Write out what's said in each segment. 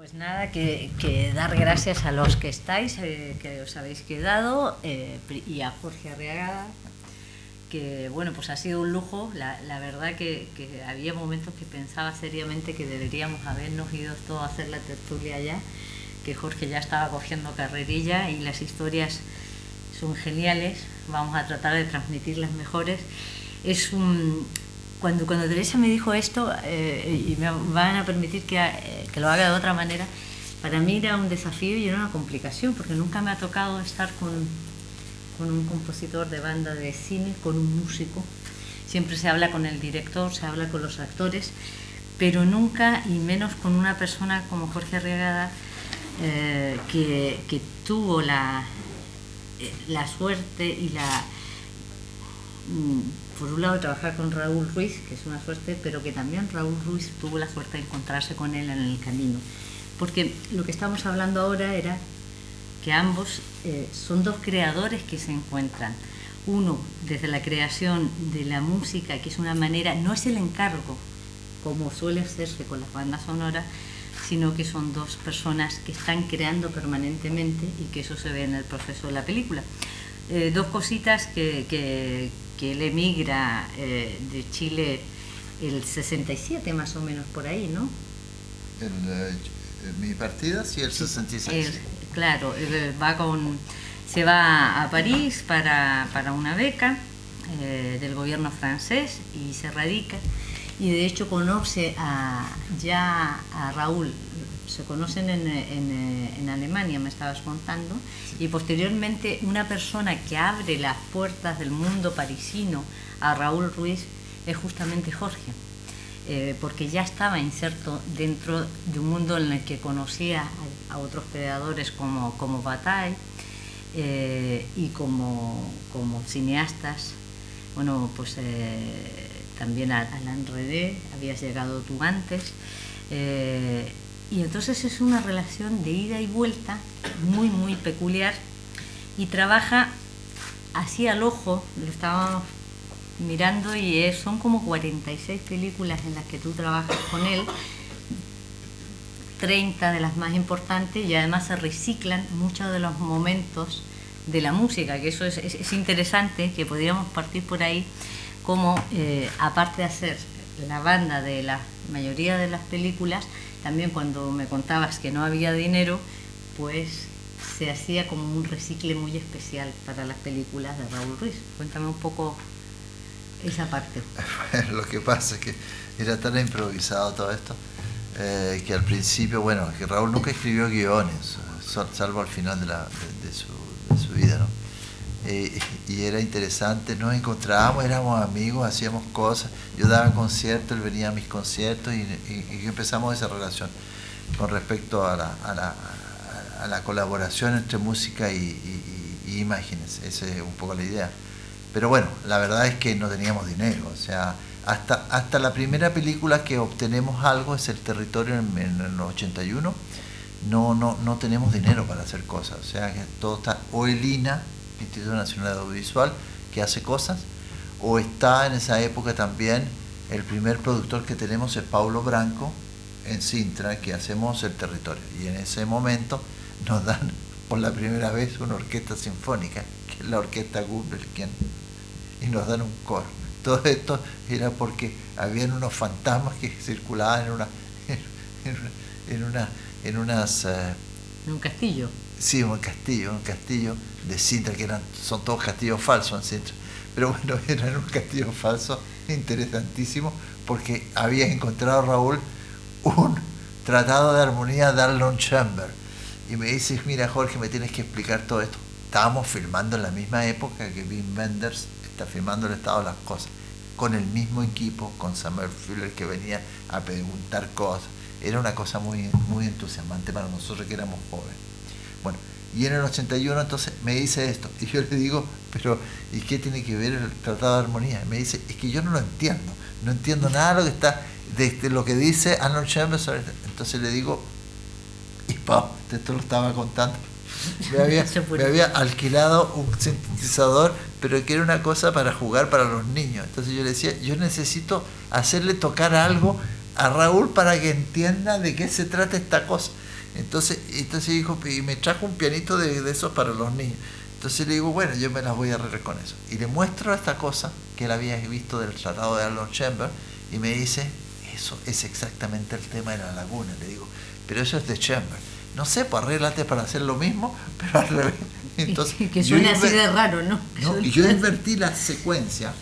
Pues nada, que dar gracias a los que estáis, que os habéis quedado, y a Jorge Arriagada, que bueno, pues ha sido un lujo. La verdad que había momentos que pensaba seriamente que deberíamos habernos ido todos a hacer la tertulia ya, que Jorge ya estaba cogiendo carrerilla y las historias son geniales, vamos a tratar de transmitirlas mejores. Cuando Teresa me dijo esto, y me van a permitir que lo haga de otra manera, para mí era un desafío y era una complicación, porque nunca me ha tocado estar con un compositor de banda de cine, con un músico. Siempre se habla con el director, se habla con los actores, pero nunca, y menos con una persona como Jorge Arriagada, que tuvo la suerte y por un lado trabajar con Raúl Ruiz, que es una suerte, pero que también Raúl Ruiz tuvo la suerte de encontrarse con él en el camino. Porque lo que estamos hablando ahora era que ambos son dos creadores que se encuentran. Uno desde la creación de la música, que es una manera, no es el encargo, como suele hacerse con las bandas sonoras, sino que son dos personas que están creando permanentemente y que eso se ve en el proceso de la película. Dos cositas que él emigra de Chile el 67 más o menos, por ahí, ¿no? Mi partida, sí, el 66. Claro, se va a París para una beca del gobierno francés y se radica. Y de hecho conoce ya a Raúl, se conocen en Alemania, me estabas contando, y posteriormente una persona que abre las puertas del mundo parisino a Raúl Ruiz es justamente Jorge, porque ya estaba inserto dentro de un mundo en el que conocía a otros creadores como Bataille y como cineastas. Bueno, pues también a Alain Resnais, habías llegado tú antes, y entonces es una relación de ida y vuelta muy muy peculiar, y trabaja así al ojo, lo estábamos mirando, y son como 46 películas en las que tú trabajas con él, 30 de las más importantes, y además se reciclan muchos de los momentos de la música, que eso es interesante, que podríamos partir por ahí, como aparte de hacer la banda de la mayoría de las películas, también cuando me contabas que no había dinero, pues se hacía como un recicle muy especial para las películas de Raúl Ruiz. Cuéntame un poco esa parte. Bueno, lo que pasa es que era tan improvisado todo esto, que al principio, bueno, que Raúl nunca escribió guiones, salvo al final de su vida, ¿no? Y era interesante, nos encontrábamos, éramos amigos, hacíamos cosas, yo daba conciertos, él venía a mis conciertos, y empezamos esa relación con respecto a la colaboración entre música y imágenes. Esa es un poco la idea. Pero bueno, la verdad es que no teníamos dinero, o sea, hasta la primera película que obtenemos algo es El Territorio en el 81, no tenemos dinero para hacer cosas, o sea, que todo está, o el INA, Instituto Nacional de Audiovisual, que hace cosas, o está en esa época también el primer productor que tenemos es Paulo Branco en Sintra, que hacemos El Territorio, y en ese momento nos dan por la primera vez una orquesta sinfónica, que es la Orquesta Gulbenkian, y nos dan un coro. Todo esto era porque habían unos fantasmas que circulaban en un castillo. Sí, un castillo de Sintra, que son todos castillos falsos en Sintra, pero bueno, eran un castillo falso interesantísimo, porque había encontrado Raúl un tratado de armonía de Arnold Schoenberg, y me dices, mira Jorge, me tienes que explicar todo esto. Estábamos filmando en la misma época que Wim Wenders está filmando El Estado de las Cosas, con el mismo equipo, con Samuel Fuller, que venía a preguntar cosas. Era una cosa muy, muy entusiasmante para nosotros que éramos jóvenes. Bueno, y en el 81 entonces me dice esto, y yo le digo, pero ¿y qué tiene que ver el Tratado de Armonía? Y me dice, es que yo no lo entiendo, no entiendo nada de lo que está, de lo que dice Arnold Schoenberg. Entonces le digo, y esto lo estaba contando, me había alquilado un sintetizador, pero que era una cosa para jugar para los niños. Entonces yo le decía, yo necesito hacerle tocar algo a Raúl para que entienda de qué se trata esta cosa. Entonces dijo, y me trajo un pianito de esos para los niños. Entonces le digo, bueno, yo me las voy a arreglar con eso. Y le muestro esta cosa que él había visto del tratado de Arnold Schoenberg y me dice, eso es exactamente el tema de la laguna. Le digo, pero eso es de Schoenberg. No sé, pues arréglate para hacer lo mismo, pero al revés. Entonces, que suena así de raro, ¿no? Y yo invertí la secuencia,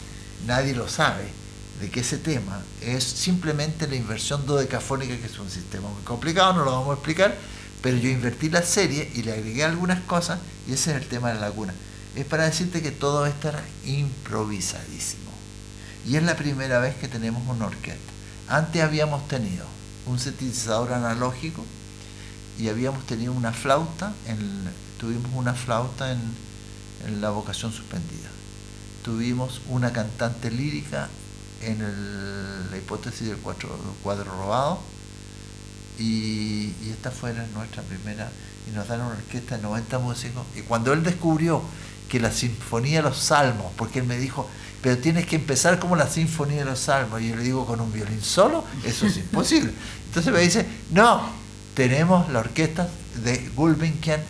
nadie lo sabe, de que ese tema es simplemente la inversión dodecafónica, que es un sistema muy complicado, no lo vamos a explicar, pero yo invertí la serie y le agregué algunas cosas y ese es el tema de la laguna. Es para decirte que todo esto era improvisadísimo. Y es la primera vez que tenemos una orquesta. Antes habíamos tenido un sintetizador analógico y habíamos tenido una flauta, tuvimos una flauta en La Vocación Suspendida. Tuvimos una cantante lírica en la hipótesis del cuadro robado y esta fue nuestra primera, y nos dan una orquesta de 90 músicos. Y cuando él descubrió que la Sinfonía de los Salmos, porque él me dijo, pero tienes que empezar como la Sinfonía de los Salmos, y yo le digo, con un violín solo, eso es imposible. Entonces me dice, no, tenemos la orquesta de Gulbenkian,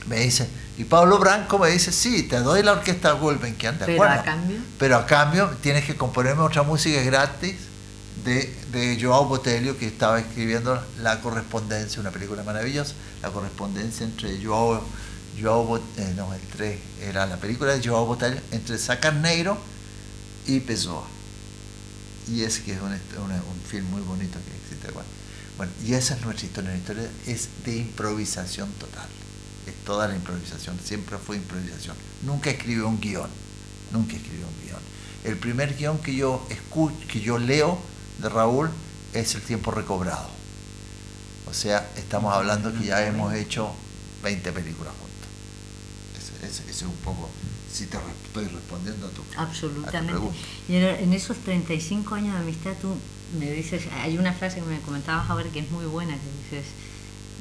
me dice, y Pablo Branco me dice, sí, te doy la orquesta Gulbenkian, ¿de acuerdo? Pero a cambio tienes que componerme otra música gratis de Joao Botelho, que estaba escribiendo La Correspondencia, una película maravillosa, La Correspondencia entre era la película de Joao Botelho entre Sá Carneiro y Pessoa. Y ese que es un film muy bonito que existe. Bueno, y esa es nuestra historia. La historia es de improvisación total. Es toda la improvisación, siempre fue improvisación. Nunca escribió un guión. El primer guión que yo leo de Raúl es El tiempo recobrado. O sea, estamos hablando que ya hemos hecho 20 películas juntos. Ese es un poco, si te estoy respondiendo a tu Absolutamente. A tu pregunta. Y en esos 35 años de amistad tú me dices, hay una frase que me comentabas ahora que es muy buena, que dices,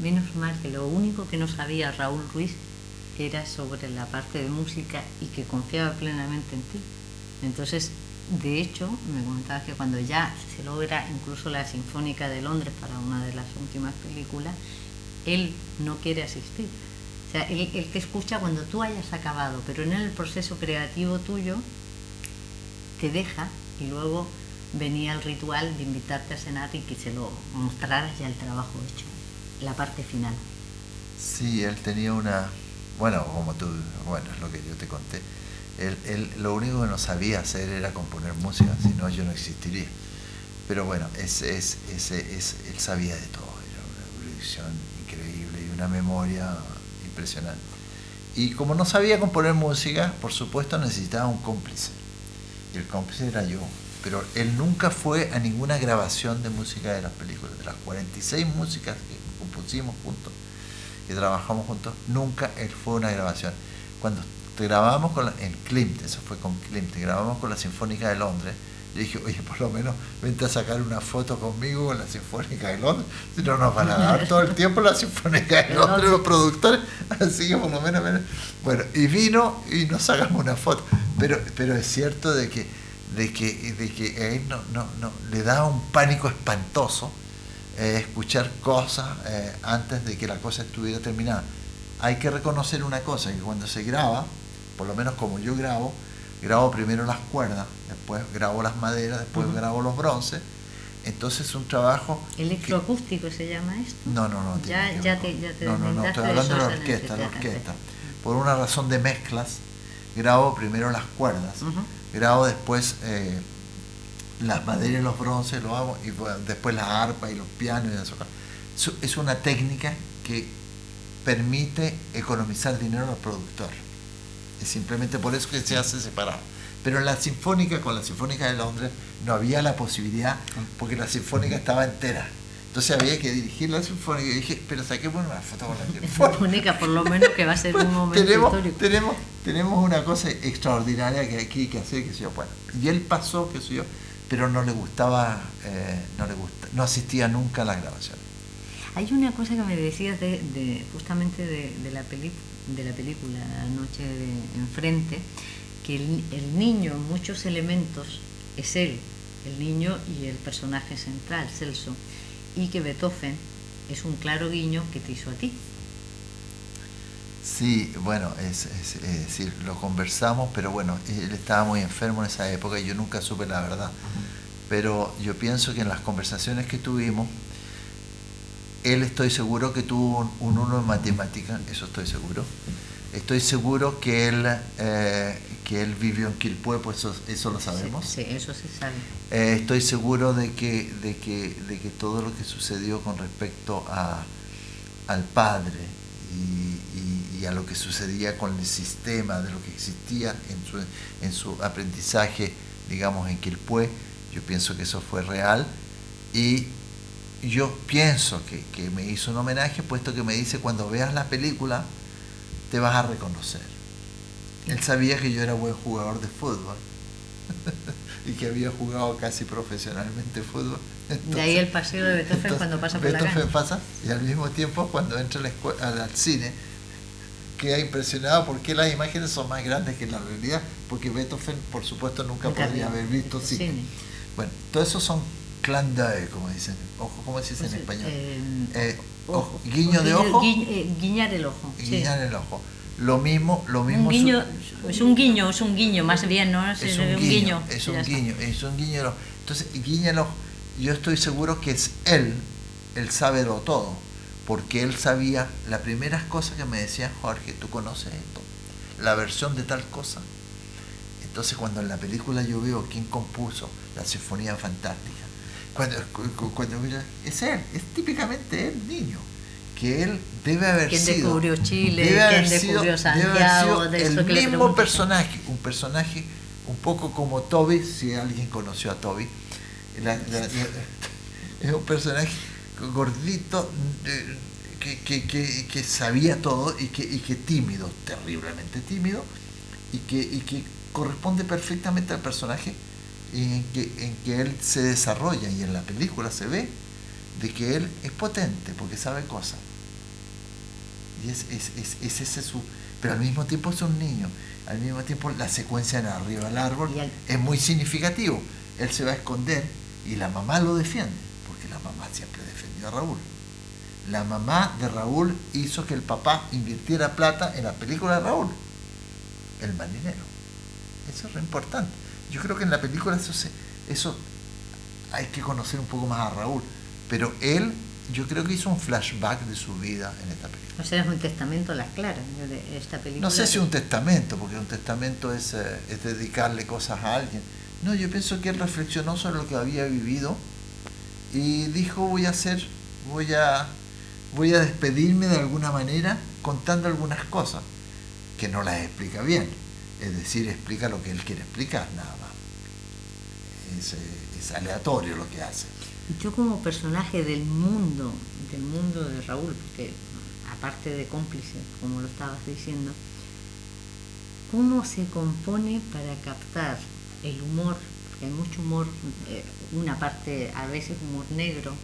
menos mal que lo único que no sabía Raúl Ruiz era sobre la parte de música y que confiaba plenamente en ti. Entonces, de hecho, me comentabas que cuando ya se logra incluso la Sinfónica de Londres para una de las últimas películas, él no quiere asistir. O sea, él te escucha cuando tú hayas acabado, pero en el proceso creativo tuyo te deja y luego venía el ritual de invitarte a cenar y que se lo mostraras ya el trabajo hecho, la parte final. Sí, él tenía como tú, es lo que yo te conté. Él lo único que no sabía hacer era componer música, si no yo no existiría. Pero bueno, él sabía de todo, era una erudición increíble y una memoria impresionante. Y como no sabía componer música, por supuesto necesitaba un cómplice. Y el cómplice era yo. Pero él nunca fue a ninguna grabación de música de las películas. De las 46 músicas que compusimos juntos, que trabajamos juntos, nunca él fue a una grabación. Cuando grabamos en Klimt, eso fue con Klimt, grabamos con la Sinfónica de Londres, yo dije, oye, por lo menos vente a sacar una foto conmigo con la Sinfónica de Londres, si no nos van a dar todo el tiempo la Sinfónica de Londres los productores, así que por lo menos. Bueno, y vino y nos sacamos una foto, pero es cierto de que a él no le daba un pánico espantoso escuchar cosas antes de que la cosa estuviera terminada. Hay que reconocer una cosa, que cuando se graba, por lo menos como yo grabo primero las cuerdas, después grabo las maderas, después grabo los bronces. Entonces es un trabajo... ¿Electroacústico se llama esto? No. No, estoy hablando de la orquesta. Por una razón de mezclas, grabo primero las cuerdas, grabo después las maderas y los bronces, lo hago, y después la arpa y los pianos y eso. Es una técnica que permite economizar dinero al productor. Es simplemente por eso que se hace separado. Pero en la Sinfónica, con la Sinfónica de Londres, no había la posibilidad, porque la Sinfónica estaba entera. Entonces había que dirigir la Sinfónica y dije, pero saquemos una foto con la Sinfónica, por lo menos, que va a ser un momento histórico. Tenemos una cosa extraordinaria que aquí hay que hacer, que sé yo, bueno. Y él pasó, qué sé yo, pero no le gustaba, no asistía nunca a las grabaciones. Hay una cosa que me decías justamente de la película La noche de enfrente, que el niño en muchos elementos es él, el niño y el personaje central, Celso, y que Beethoven es un claro guiño que te hizo a ti. Sí, bueno, es decir, lo conversamos, pero bueno, él estaba muy enfermo en esa época y yo nunca supe la verdad. Pero yo pienso que en las conversaciones que tuvimos, él estoy seguro que tuvo un 1 en matemática, eso estoy seguro. Estoy seguro que él vivió en Quilpué, pues eso lo sabemos. Sí, sí, eso se sabe. Estoy seguro de que todo lo que sucedió con respecto al padre y a lo que sucedía con el sistema, de lo que existía en su aprendizaje, digamos, en Quilpué, yo pienso que eso fue real. Y yo pienso que me hizo un homenaje, puesto que me dice, cuando veas la película, te vas a reconocer. Él sabía que yo era buen jugador de fútbol y que había jugado casi profesionalmente fútbol. Entonces, de ahí el paseo de Beethoven cuando pasa por Beethoven la calle. pasa, y al mismo tiempo cuando entra al cine, queda impresionado porque las imágenes son más grandes que la realidad, porque Beethoven, por supuesto, nunca podría haber visto cine. Bueno, todo eso son clin d'œil, como dicen. Ojo, ¿cómo se dice en español? Guiño de ojo. Guiñar el ojo. Guiñar el ojo. Lo mismo. Un guiño, es un guiño, más bien, ¿no? Es un guiño. Entonces, guiña el ojo. Yo estoy seguro que es él sabe lo todo, porque él sabía las primeras cosas que me decía, Jorge, tú conoces esto, la versión de tal cosa. Entonces, cuando en la película yo veo quién compuso la Sinfonía Fantástica, cuando mira, es él, es típicamente el niño, que él debe haber sido. ¿Quién descubrió Chile? ¿Quién descubrió Santiago? El mismo personaje, un personaje un poco como Toby, si alguien conoció a Toby. Es un personaje gordito que sabía todo y que tímido, terriblemente tímido, y que corresponde perfectamente al personaje en que él se desarrolla, y en la película se ve de que él es potente porque sabe cosas, y es ese su, pero al mismo tiempo es un niño. Al mismo tiempo la secuencia en arriba del árbol es muy significativo. Él se va a esconder y la mamá lo defiende, porque la mamá siempre defendió a Raúl. La mamá de Raúl hizo que el papá invirtiera plata en la película de Raúl, El marinero. Eso es lo importante. Yo creo que en la película eso hay que conocer un poco más a Raúl, pero él, yo creo que hizo un flashback de su vida en esta película. O sea, es un testamento a las claras de esta película. No sé si un testamento, porque un testamento es dedicarle cosas a alguien. No, yo pienso que él reflexionó sobre lo que había vivido y dijo, voy a despedirme de alguna manera contando algunas cosas, que no las explica bien. Es decir, explica lo que él quiere explicar, nada más. Es aleatorio lo que hace. Y tú, como personaje del mundo de Raúl, porque aparte de cómplice, como lo estabas diciendo, ¿cómo se compone para captar el humor? Porque hay mucho humor, una parte a veces humor negro,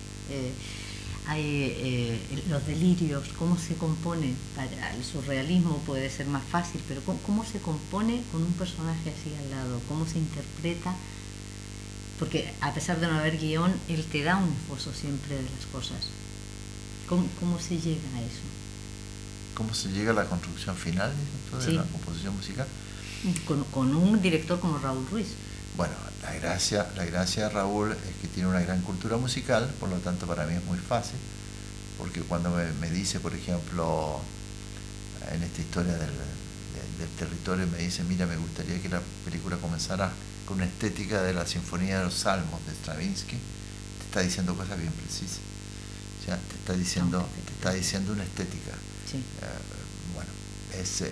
hay los delirios. ¿Cómo se compone? Para el surrealismo puede ser más fácil, pero ¿cómo se compone con un personaje así al lado? ¿Cómo se interpreta? Porque a pesar de no haber guión, él te da un esbozo siempre de las cosas. ¿Cómo se llega a eso? ¿Cómo se llega a la construcción final de la composición musical? Con un director como Raúl Ruiz. Bueno, la gracia de Raúl es que tiene una gran cultura musical, por lo tanto para mí es muy fácil, porque cuando me dice, por ejemplo, en esta historia del territorio, me dice, mira, me gustaría que la película comenzara con una estética de la Sinfonía de los Salmos de Stravinsky, te está diciendo cosas bien precisas. O sea, te está diciendo una estética. Sí. Bueno, eso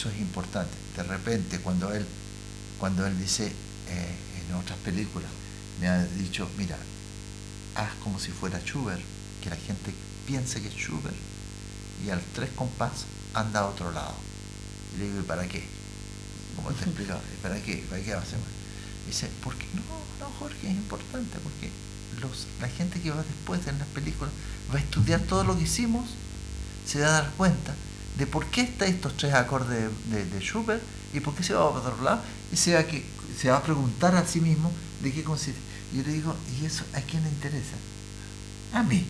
es importante. De repente, cuando él dice en otras películas, me ha dicho, mira, haz como si fuera Schubert, que la gente piense que es Schubert, y al 3 compás anda a otro lado. Y le digo, ¿y para qué? Como te explicaba, ¿para qué? ¿Para qué hacemos? Dice, porque no, Jorge, es importante, porque la gente que va después en las películas va a estudiar todo lo que hicimos, se va a dar cuenta de por qué está estos 3 acordes de Schubert y por qué se va para otro lado, y se se va a preguntar a sí mismo de qué consiste. Y yo le digo, ¿y eso a quién le interesa? A mí.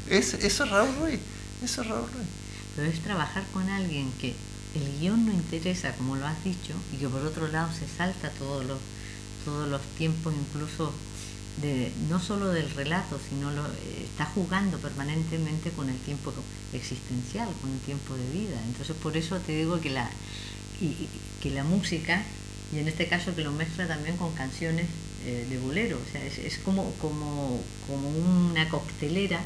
Eso es Raúl Ruiz. Eso es Raúl Ruiz. Pero es trabajar con alguien que el guión no interesa, como lo has dicho, y que por otro lado se salta todos los tiempos, incluso no solo del relato, sino está jugando permanentemente con el tiempo existencial, con el tiempo de vida. Entonces por eso te digo que la música, y en este caso que lo mezcla también con canciones de bolero, o sea, es como una coctelera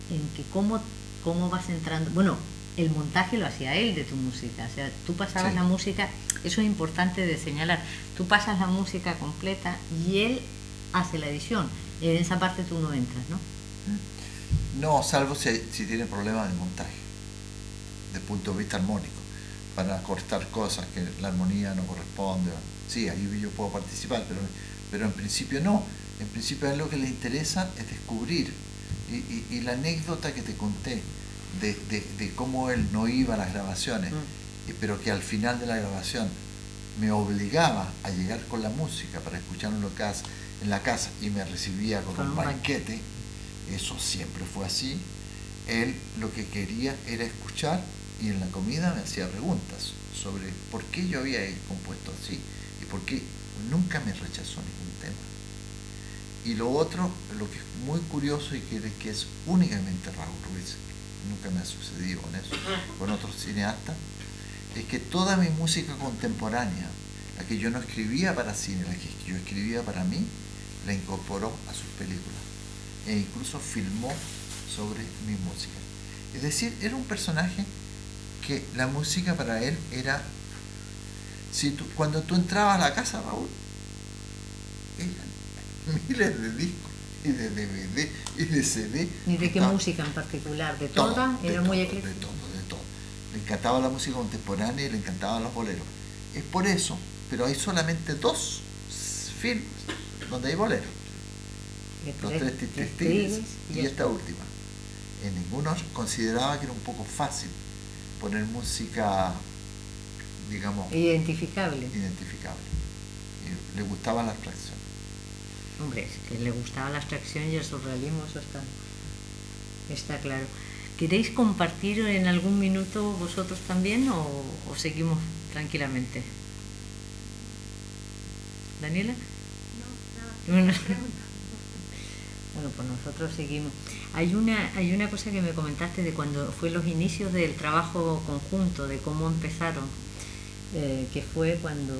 en que cómo vas entrando. Bueno, el montaje lo hacía él de tu música, o sea, tú pasabas Sí. la música, eso es importante de señalar, tú pasas la música completa y él hace la edición, en esa parte tú no entras, ¿no? No, salvo si tiene problemas de montaje, de punto de vista armónico, para cortar cosas que la armonía no corresponde. Sí, ahí yo puedo participar, pero en principio no. En principio a él lo que le interesa es descubrir. Y la anécdota que te conté de cómo él no iba a las grabaciones, pero que al final de la grabación me obligaba a llegar con la música para escucharlo en la casa y me recibía con un banquete, eso siempre fue así. Él lo que quería era escuchar, y en la comida me hacía preguntas sobre por qué yo había compuesto así y por qué nunca me rechazó ningún tema. Y lo otro, lo que es muy curioso y que es únicamente Raúl Ruiz, nunca me ha sucedido con eso, con otros cineastas, es que toda mi música contemporánea, la que yo no escribía para cine, la que yo escribía para mí, la incorporó a sus películas e incluso filmó sobre mi música. Es decir, era un personaje que la música para él era, cuando tú entrabas a la casa, Raúl, miles de discos y de DVD y de CD. ¿Y de qué música en particular? ¿De toda? ¿Era muy ecléctico? De todo. Le encantaba la música contemporánea y le encantaban los boleros. Es por eso, pero hay solamente 2 films donde hay boleros. Los Tres Tigres y esta última. En ninguno consideraba que era un poco fácil poner música, digamos, identificable. Y le gustaba la abstracción. Hombre, es que le gustaba la abstracción y el surrealismo, eso está claro. ¿Queréis compartir en algún minuto vosotros también o seguimos tranquilamente? ¿Daniela? No, nada. Bueno, pues nosotros seguimos. Hay una cosa que me comentaste de cuando fue los inicios del trabajo conjunto, de cómo empezaron, que fue cuando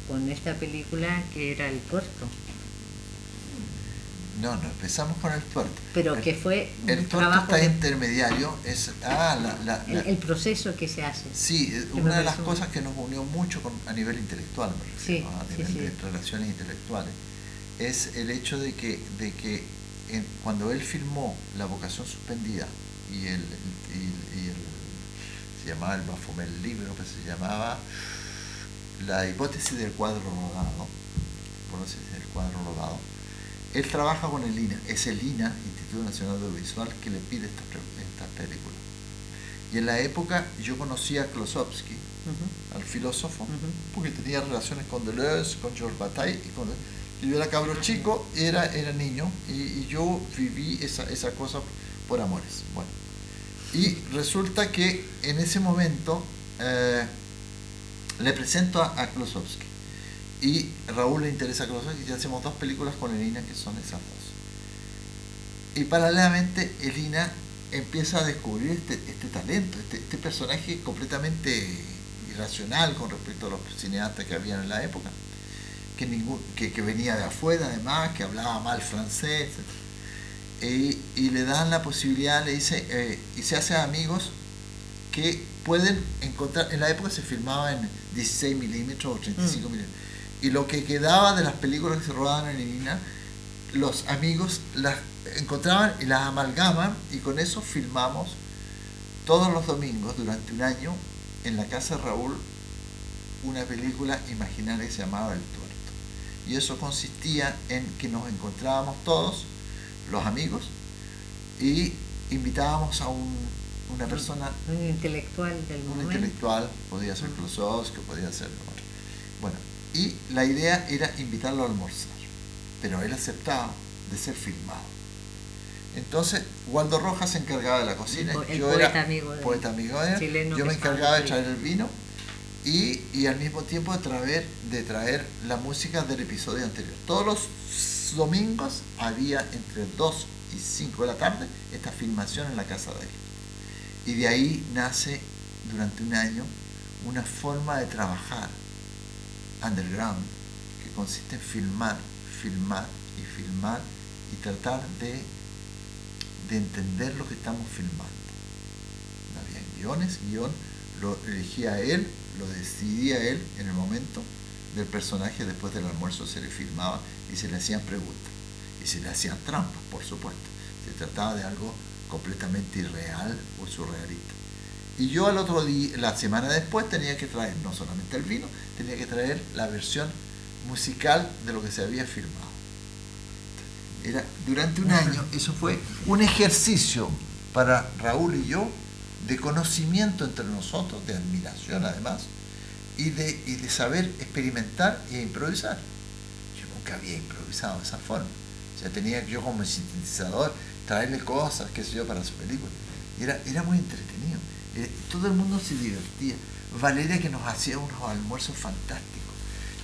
con esta película que era El Tuerto. No, empezamos con El Tuerto. Pero que fue El Tuerto está intermediario, es el proceso que se hace. Sí, una de las cosas que nos unió mucho a nivel intelectual, me refiero, sí, a nivel de relaciones intelectuales, es el hecho de que cuando él filmó La Vocación Suspendida y se llamaba el Baphomet, el libro que se llamaba La Hipótesis del Cuadro Rodado, él trabaja con el INA, es el INA, Instituto Nacional Audiovisual, que le pide estas películas. Y en la época yo conocí a Klosowski, al filósofo, porque tenía relaciones con Deleuze, con Georges Bataille, y yo era cabro chico, era niño, y yo viví esa cosa por amores. Bueno, y resulta que en ese momento le presento a Klosowski. Y Raúl le interesa a Klosowski y hacemos 2 películas con el INA, que son esas 2. Y paralelamente el INA empieza a descubrir este talento, este personaje completamente irracional con respecto a los cineastas que habían en la época, que venía de afuera además, que hablaba mal francés, etc. Y le dan la posibilidad, le dice, y se hace amigos que pueden encontrar. En la época se filmaba en 16 milímetros o 35 milímetros. Y lo que quedaba de las películas que se rodaban en el INA, los amigos las encontraban y las amalgaman, y con eso filmamos todos los domingos durante un año en la casa de Raúl una película imaginaria que se llamaba El Tuerto. Y eso consistía en que nos encontrábamos todos, los amigos, y invitábamos a una persona, un intelectual del momento. Un intelectual, podía ser Klosowski, podía ser otro. Bueno, y la idea era invitarlo a almorzar, pero él aceptaba de ser filmado. Entonces Waldo Rojas se encargaba de la cocina, El yo poeta era amigo de poeta amigo de él, chileno yo que me estaba encargaba de aquí. traer el vino y al mismo tiempo de traer la música del episodio anterior. Todos los domingos había entre 2 y 5 de la tarde esta filmación en la casa de él. Y de ahí nace durante un año una forma de trabajar underground que consiste en filmar y tratar de entender lo que estamos filmando. No había guión lo elegía él, lo decidía él en el momento del personaje. Después del almuerzo se le filmaba y se le hacían preguntas y se le hacían trampas, por supuesto. Se trataba de algo completamente irreal o surrealista. Y yo al otro día, la semana después, tenía que traer no solamente el vino, tenía que traer la versión musical de lo que se había filmado. Durante un año, eso fue un ejercicio para Raúl y yo de conocimiento entre nosotros, de admiración además, y de saber experimentar e improvisar. Yo nunca había improvisado de esa forma. O sea, tenía yo como sintetizador traerle cosas, qué sé yo, para su película. Era muy entretenido. Todo el mundo se divertía. Valeria, que nos hacía unos almuerzos fantásticos.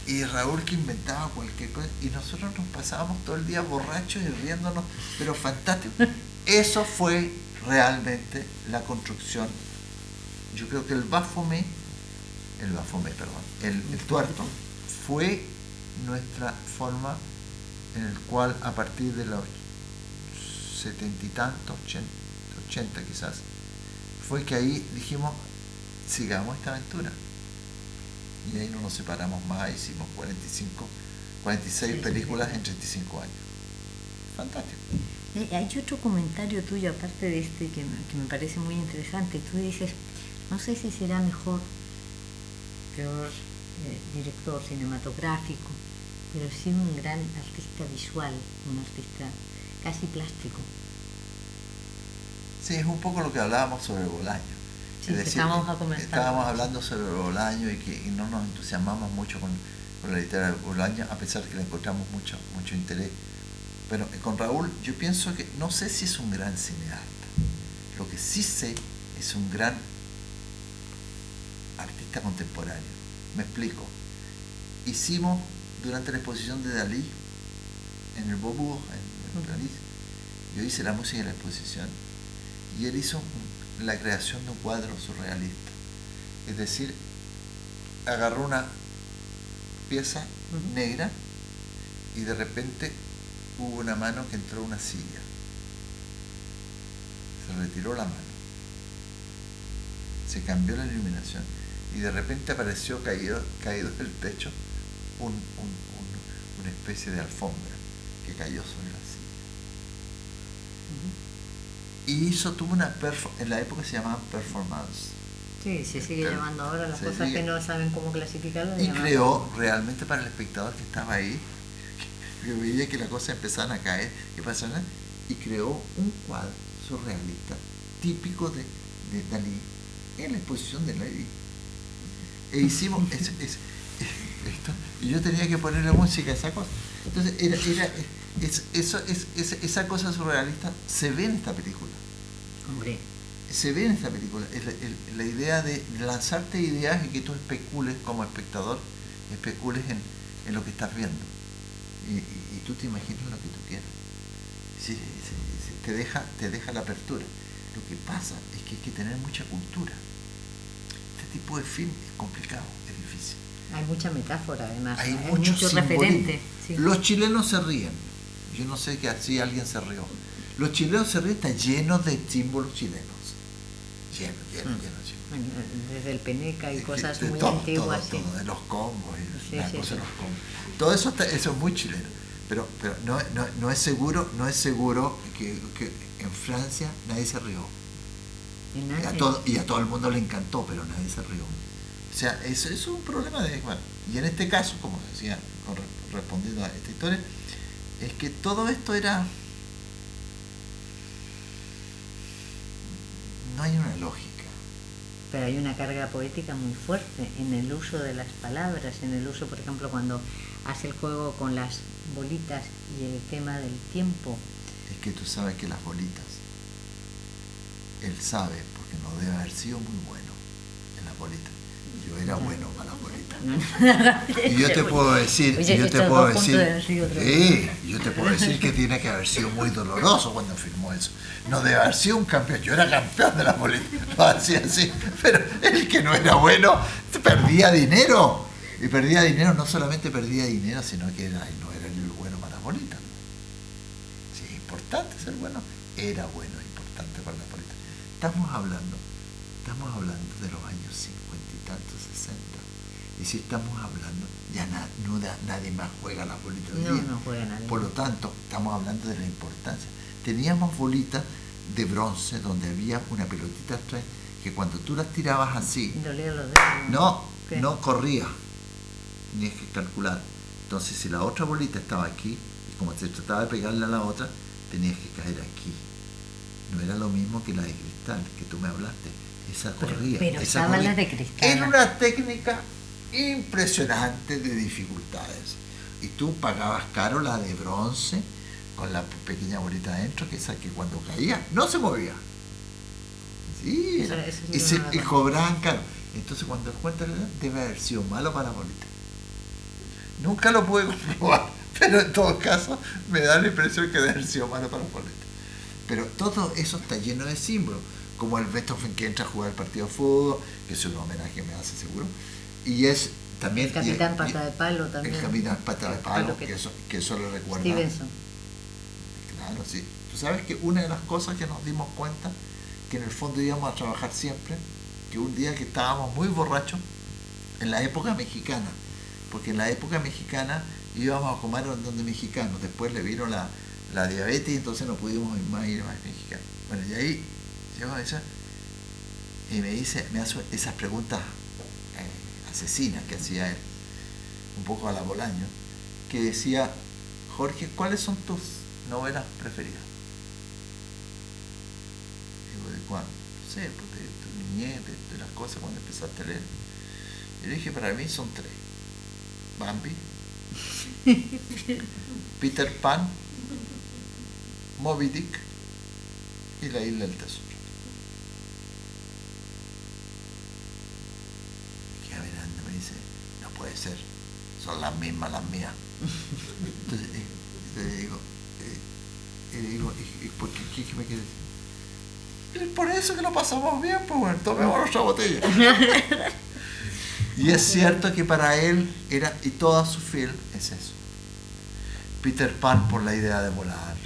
Y Raúl, que inventaba cualquier cosa. Y nosotros nos pasábamos todo el día borrachos y riéndonos, pero fantástico. Eso fue realmente la construcción. Yo creo que el tuerto fue nuestra forma en el cual a partir de los 70 y tantos, 80 quizás, fue que ahí dijimos, sigamos esta aventura. Y ahí no nos separamos más, hicimos 46 películas en 35 años. Fantástico. Hay otro comentario tuyo, aparte de este, que me parece muy interesante. Tú dices, no sé si será mejor, peor director cinematográfico, pero sí un gran artista visual, un artista casi plástico. Sí, es un poco lo que hablábamos sobre Bolaño. Sí, es decir, estábamos hablando sobre Bolaño y no nos entusiasmamos mucho con la literatura de Bolaño, a pesar de que le encontramos mucho interés. Pero con Raúl yo pienso que no sé si es un gran cineasta. Lo que sí sé es un gran artista contemporáneo. Me explico. Hicimos durante la exposición de Dalí en el Beaubourg, en París, yo hice la música de la exposición y él hizo la creación de un cuadro surrealista. Es decir, agarró una pieza negra y de repente hubo una mano que entró a una silla. Se retiró la mano. Se cambió la iluminación y de repente apareció caído del techo una especie de alfombra que cayó sobre la silla. Y tuvo una en la época se llamaban performance. Sí, se sigue llamando ahora las cosas que no saben cómo clasificarlo. Y creó realmente para el espectador que estaba ahí, que veía que las cosas empezaban a caer, y creó un cuadro surrealista típico de Dalí en la exposición de Dalí. E hicimos esto, y yo tenía que ponerle música a esa cosa. Entonces esa cosa surrealista se ve en esta película. Hombre. Se ve en esta película. La idea de lanzarte ideas y que tú especules como espectador, especules en lo que estás viendo. Y tú te imaginas lo que tú quieras. Te deja la apertura. Lo que pasa es que hay que tener mucha cultura. Este tipo de film es complicado, es difícil. Hay mucha metáfora, además. Hay mucho referente. Sí. Los chilenos se ríen. Yo no sé que así alguien se rió. Los chilenos se ríen, está lleno de símbolos chilenos. Lleno. Bueno, desde el peneca y cosas muy todo, antiguas. Todo, de los combos y los combos. Todo eso es muy chileno. Pero no es seguro que en Francia nadie se rió. Y a todo el mundo le encantó, pero nadie se rió. O sea, eso es un problema de... Bueno, y en este caso, como decía, respondiendo a esta historia, es que todo esto era... No hay una lógica. pero hay una carga poética muy fuerte en el uso de las palabras, en el uso, por ejemplo, cuando hace el juego con las bolitas y el tema del tiempo. Es que tú sabes que las bolitas, él sabe, porque no debe haber sido muy bueno en las bolitas. Yo era bueno para las bolitas. Y yo te puedo decir, Oye, yo te puedo decir, sí, yo te puedo decir que tiene que haber sido muy doloroso cuando firmó eso. No debe haber sido un campeón. Yo era campeón de las bolitas, lo hacía así. Pero el que no era bueno perdía dinero. Y perdía dinero, no solamente perdía dinero, sino que no era el bueno para las bolitas. Sí, es importante ser bueno. Era bueno, importante para las bolitas. Estamos hablando de los años 50 y tantos, 60. Y si estamos hablando, ya nadie más juega las bolitas hoy día. No juega nadie. Por lo tanto, estamos hablando de la importancia. Teníamos bolitas de bronce donde había una pelotita atrás que cuando tú las tirabas así, dolía los dedos. no corría. Tenías que calcular. Entonces, si la otra bolita estaba aquí, y como se trataba de pegarle a la otra, tenías que caer aquí. No era lo mismo que la de cristal, que tú me hablaste. Esa corría. Pero esa estaban corría. las de cristal. Era una técnica impresionante de dificultades. Y tú pagabas caro la de bronce, con la pequeña bolita adentro, que esa que cuando caía, no se movía. Sí, eso y cobraban caro. Entonces, cuando encuentras, debe haber sido malo para la bolita. Nunca lo pude comprobar, pero en todo caso me da la impresión que debe haber sido malo para la bolita. Pero todo eso está lleno de símbolos, como el Beethoven que entra a jugar el partido de fútbol, que es un homenaje que me hace seguro, y es también... El capitán Pata de Palo también. El capitán Pata de Palo, que eso le recuerda... Stevenson. Claro, sí. Tú sabes que una de las cosas que nos dimos cuenta, que en el fondo íbamos a trabajar siempre, que un día que estábamos muy borrachos, en la época mexicana, porque en la época mexicana íbamos a comer donde mexicanos, después le vino la diabetes y entonces no pudimos más ir más mexicanos. Bueno, y ahí llegó ella y me hace esas preguntas asesinas que hacía él, un poco a la Bolaño, que decía: Jorge, ¿cuáles son tus novelas preferidas? Digo, ¿de cuándo? No sé, pues de tu niñez, de las cosas cuando empezaste a leer. Y le dije, para mí son 3. Bambi, Peter Pan, Moby Dick y La Isla del Tesoro. Y queda mirando, me dice, no puede ser, son las mismas las mías. Entonces le digo, ¿y por qué me quieres decir? Por eso que lo pasamos bien, pues bueno, tomemos otra botella. Y es cierto que para él era, y toda su film es eso. Peter Pan por la idea de volar,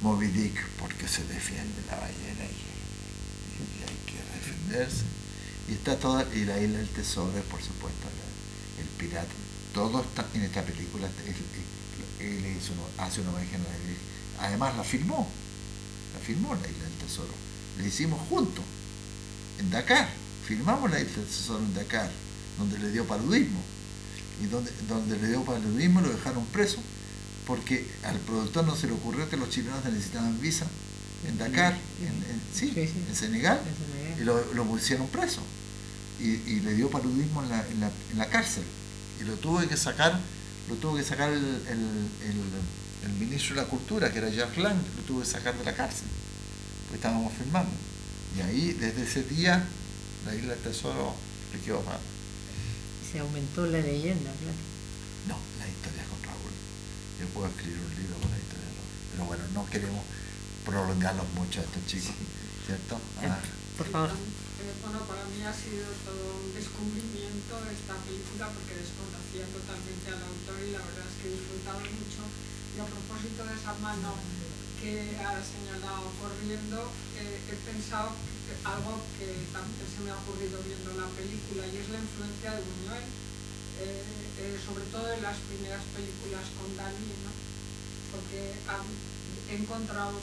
Moby Dick porque se defiende la ballena y hay que defenderse. Y está toda, y La Isla del Tesoro, por supuesto, el pirata. Todo está en esta película. Él hace una imagen, además la filmó La Isla del Tesoro. La hicimos juntos en Dakar. Filmamos La Isla del Tesoro en Dakar, donde le dio paludismo. Y donde le dio paludismo lo dejaron preso, porque al productor no se le ocurrió que los chilenos necesitaban visa en Dakar, en Senegal, y lo pusieron preso. Y le dio paludismo en la cárcel. Y lo tuvo que sacar el ministro de la Cultura, que era Jacques Lang, lo tuvo que sacar de la cárcel, porque estábamos filmando. Y ahí, desde ese día, La Isla del Tesoro le quedó mal. Se aumentó la leyenda, claro. No, la historia con Raúl. Yo puedo escribir un libro con la historia de Raúl. Pero bueno, no queremos prolongarlos mucho a estos chicos, ¿cierto? Por favor. Bueno, para mí ha sido todo un descubrimiento esta película, porque desconocía totalmente al autor y la verdad es que he disfrutado mucho. Y a propósito de esa mano que ha señalado corriendo, he pensado algo que también se me ha ocurrido viendo la película, y es la influencia de Buñuel, sobre todo en las primeras películas con Dalí, ¿no? Porque he encontrado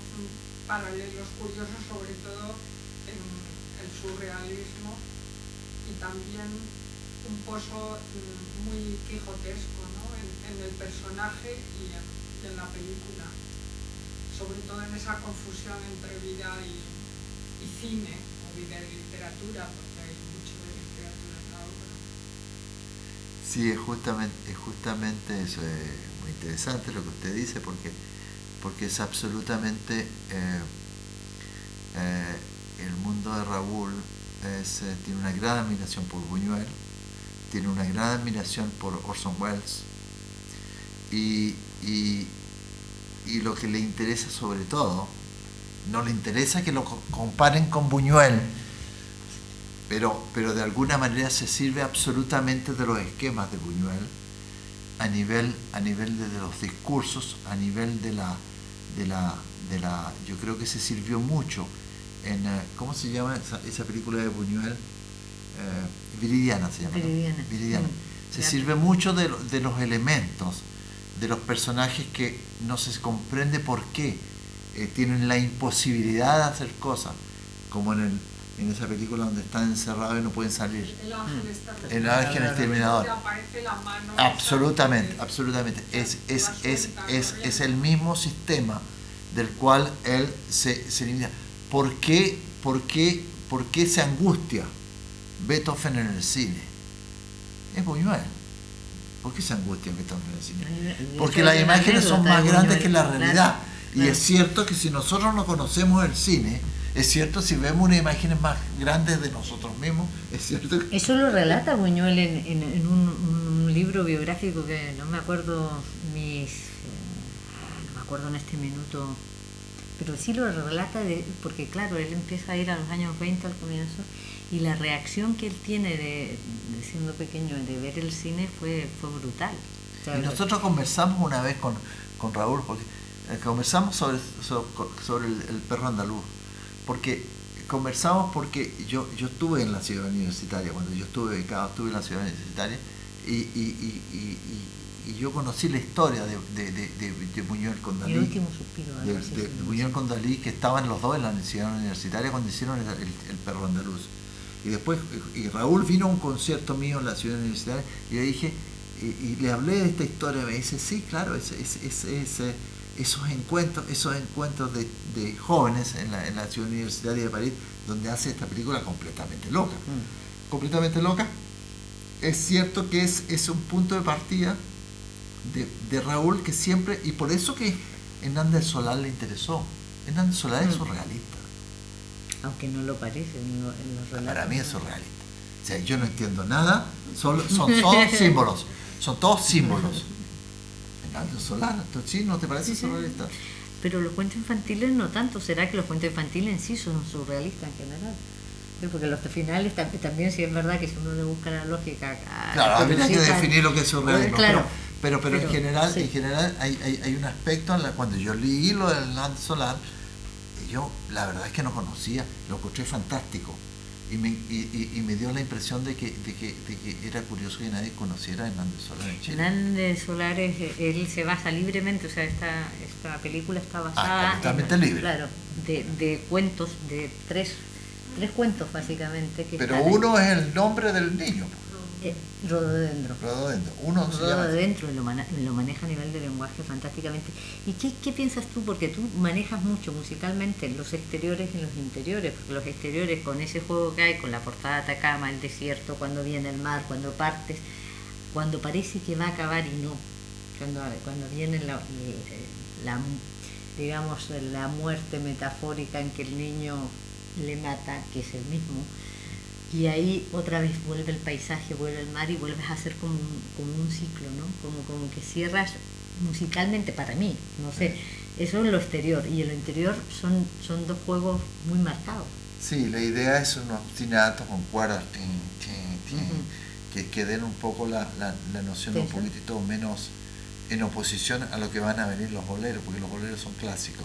paralelos curiosos, sobre todo en el surrealismo, y también un pozo muy quijotesco, ¿no? en el personaje y en la película, sobre todo en esa confusión entre vida y cine, vida y literatura, porque hay mucho de literatura en la obra. Sí, es justamente eso, es muy interesante lo que usted dice, porque es absolutamente el mundo de Raúl tiene una gran admiración por Buñuel, tiene una gran admiración por Orson Welles, y lo que le interesa sobre todo, no le interesa que lo comparen con Buñuel, pero de alguna manera se sirve absolutamente de los esquemas de Buñuel a nivel de los discursos, a nivel de la yo creo que se sirvió mucho en ¿cómo se llama esa película de Buñuel? Viridiana se llama, ¿no? Viridiana. Se sirve mucho de los elementos, de los personajes que no se comprende por qué tienen la imposibilidad de hacer cosas, como en esa película donde están encerrados y no pueden salir. El ángel exterminador. Absolutamente. Es el mismo sistema del cual él se limita. ¿Por qué se angustia Beethoven en el cine? Es Buñuel. ¿Por qué se angustia Beethoven en el cine? Porque las imágenes son más grandes que la realidad. Y es cierto que si nosotros no conocemos el cine, es cierto, si vemos unas imágenes más grandes de nosotros mismos, es cierto que... Eso lo relata Buñuel en un libro biográfico que no me acuerdo no me acuerdo en este minuto, pero sí lo relata porque claro, él empieza a ir a los años 20 al comienzo, y la reacción que él tiene de siendo pequeño de ver el cine fue brutal. O sea, y nosotros conversamos una vez con Raúl, porque conversamos sobre el perro andaluz, porque yo estuve en la ciudad universitaria, cuando yo estuve becado, estuve en la ciudad universitaria, y yo conocí la historia de Buñuel con Dalí. El último suspiro. De Buñuel con Dalí, que estaban los dos en la ciudad universitaria cuando hicieron el perro andaluz. Y después, Raúl vino a un concierto mío en la ciudad universitaria, y le dije, y le hablé de esta historia, y me dice, sí, claro, esos encuentros de jóvenes en la ciudad universitaria de París, donde hace esta película completamente loca. Completamente loca. Es cierto que es un punto de partida de Raúl que siempre, y por eso que Hernández Solá le interesó. Hernández Solá es surrealista. Aunque no lo parece en los relatos. Para mí es surrealista. O sea, yo no entiendo nada, son todos símbolos. Son todos símbolos. Hernández Solá, ¿sí? ¿No te parece surrealista? Pero los cuentos infantiles no tanto. ¿Será que los cuentos infantiles en sí son surrealistas en general? Porque los finales también, sí es verdad que si uno le busca la lógica... Claro, habría que definir lo que es surrealismo. Claro, pero en general hay un aspecto, cuando yo leí lo de Hernández Solá, yo la verdad es que no conocía, lo encontré fantástico. Y me dio la impresión de que era curioso que nadie conociera a Hernández Solá en Chile. Hernández Solá, él se basa libremente, o sea, esta película está basada completamente libre. Claro, de cuentos, de tres cuentos básicamente. Pero uno es el nombre del niño. Rododendro. Uno se llama Rododendro, lo maneja a nivel de lenguaje fantásticamente. ¿Y qué piensas tú? Porque tú manejas mucho musicalmente los exteriores y los interiores, porque los exteriores con ese juego que hay, con la portada de Atacama, el desierto, cuando viene el mar, cuando partes, cuando parece que va a acabar y no, cuando viene digamos, la muerte metafórica en que el niño le mata, que es el mismo, y ahí otra vez vuelve el paisaje, vuelve el mar y vuelves a hacer como un ciclo, ¿no? Como que cierras musicalmente, para mí, no sé, eso en lo exterior, y en lo interior son dos juegos muy marcados. Sí, la idea es unos ostinatos con cuerdas que den un poco la noción un poquitito menos en oposición a lo que van a venir los boleros, porque los boleros son clásicos.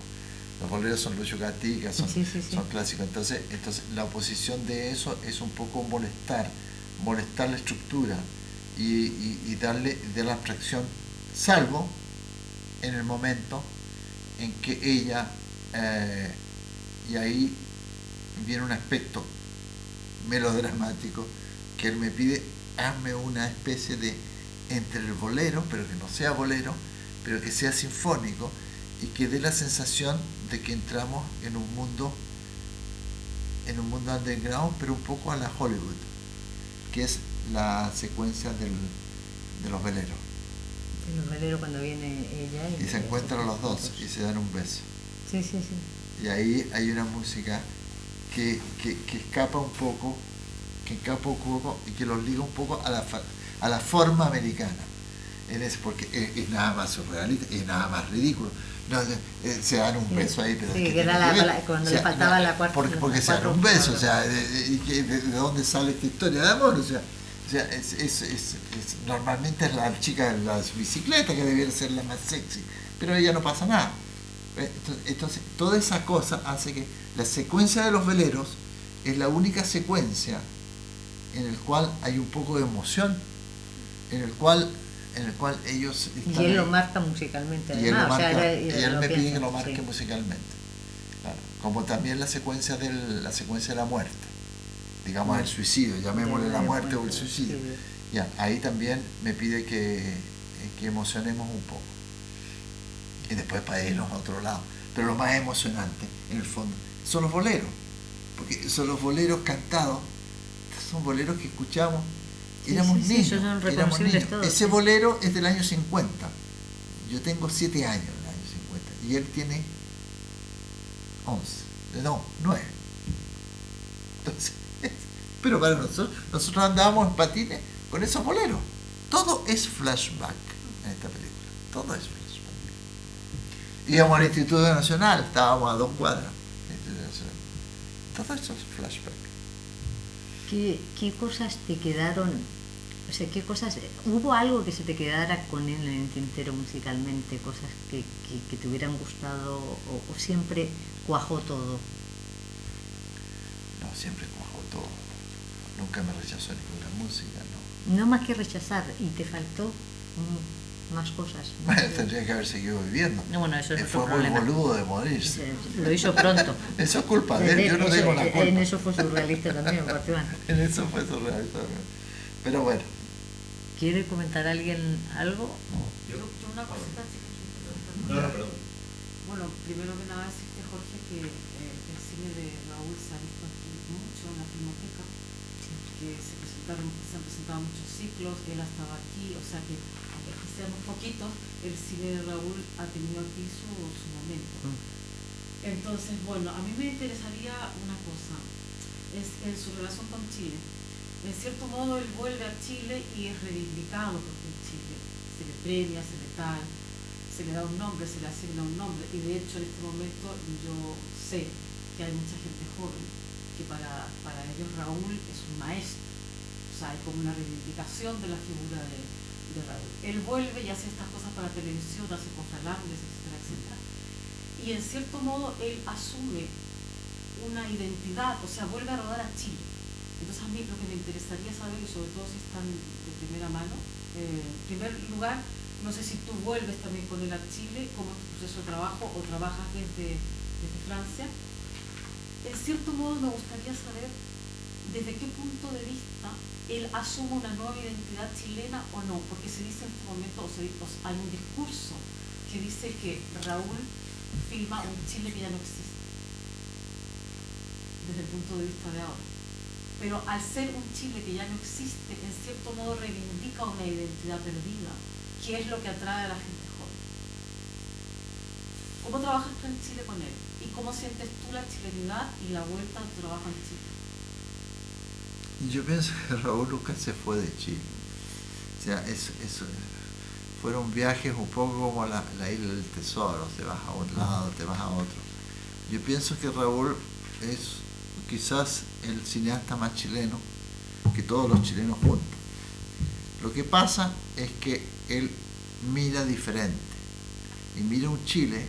Los boleros son Lucio Gatica, son clásicos. Entonces la oposición de eso es un poco molestar la estructura y darle de la abstracción, salvo en el momento en que ella, y ahí viene un aspecto melodramático, que él me pide, hazme una especie de entre el bolero, pero que no sea bolero, pero que sea sinfónico, y que dé la sensación de que entramos en un mundo en un mundo underground, pero un poco a la Hollywood, que es la secuencia de los veleros. En los veleros cuando viene ella. Y se encuentran los dos y se dan un beso. Sí, sí, sí. Y ahí hay una música que escapa un poco, y que los liga un poco a la forma americana. Porque es nada más surrealista y nada más ridículo. No, se dan un beso ahí, pero sí, es que era cuando le faltaba la cuarta. Porque se dan un beso, o sea, ¿de dónde sale esta historia de amor? O sea, normalmente es la chica en la bicicleta que debiera ser la más sexy, pero ella no pasa nada. Entonces, toda esa cosa hace que la secuencia de los veleros es la única secuencia en el cual hay un poco de emoción, en el cual ellos están y él ahí. lo marca musicalmente, Y él, además, y él me pide que lo marque sí. musicalmente. Claro. Como también la secuencia de la muerte, digamos el suicidio, llamémosle la muerte o el suicidio. Sí. Ya, ahí también me pide que emocionemos un poco. Y después para irnos a otro lado. Pero lo más emocionante, en el fondo, son los boleros. Porque son los boleros cantados, son boleros que escuchamos. Éramos niños. Sí, son reconocibles todos. Ese bolero es del año 50. Yo tengo 7 años en el año 50. Y él tiene 11. No, 9. Entonces, pero para nosotros andábamos en patines con esos boleros. Todo es flashback en esta película. Todo es flashback. Íbamos al Instituto Nacional, estábamos a 2 cuadras. Todo eso es flashback. ¿Qué cosas te quedaron? O sea, ¿qué cosas? ¿Hubo algo que se te quedara con él en el tintero musicalmente? Cosas que te hubieran gustado o siempre cuajó todo. No, siempre cuajó todo. Nunca me rechazó ninguna música, no. No más que rechazar, y te faltó más cosas. Bueno, tendría que haber seguido viviendo. No, bueno, eso es otro fue problema. muy boludo de morirse. Lo hizo pronto. Eso es culpa de él, yo no tengo la culpa. En eso fue surrealista también, Bartibán. En eso fue surrealista también. Pero bueno. ¿Quiere comentar alguien algo? Yo una cosita chiquitita. No, perdón. Bueno, primero que nada decirte, Jorge, que el cine de Raúl se ha visto aquí mucho en la Filmoteca, que se han presentado muchos ciclos, él ha estado aquí, o sea que, aunque aquí seamos poquitos, el cine de Raúl ha tenido aquí su momento. Entonces, bueno, a mí me interesaría una cosa, es en su relación con Chile. En cierto modo él vuelve a Chile y es reivindicado porque en Chile se le premia, se le tal, se le da un nombre, se le asigna un nombre, y de hecho en este momento yo sé que hay mucha gente joven que para ellos Raúl es un maestro, o sea, hay como una reivindicación de la figura de Raúl. Él vuelve y hace estas cosas para televisión, hace cosas largas, etcétera, etcétera, y en cierto modo él asume una identidad, o sea, vuelve a rodar a Chile. Entonces a mí lo que me interesaría saber, y sobre todo si están de primera mano, en primer lugar, no sé si tú vuelves también con él a Chile, cómo es tu proceso de trabajo, o trabajas desde Francia. En cierto modo me gustaría saber desde qué punto de vista él asume una nueva identidad chilena o no, porque se dice en este momento, hay un discurso que dice que Raúl filma un Chile que ya no existe, desde el punto de vista de ahora. Pero al ser un Chile que ya no existe, en cierto modo reivindica una identidad perdida, que es lo que atrae a la gente joven. ¿Cómo trabajas tú en Chile con él? ¿Y cómo sientes tú la chilenidad y la vuelta a tu trabajo en Chile? Y yo pienso que Raúl nunca se fue de Chile. O sea, fueron viajes un poco como la isla del tesoro, te vas a un lado, te vas a otro. Yo pienso que Raúl es quizás el cineasta más chileno que todos los chilenos juntos. Lo que pasa es que él mira diferente y mira un Chile,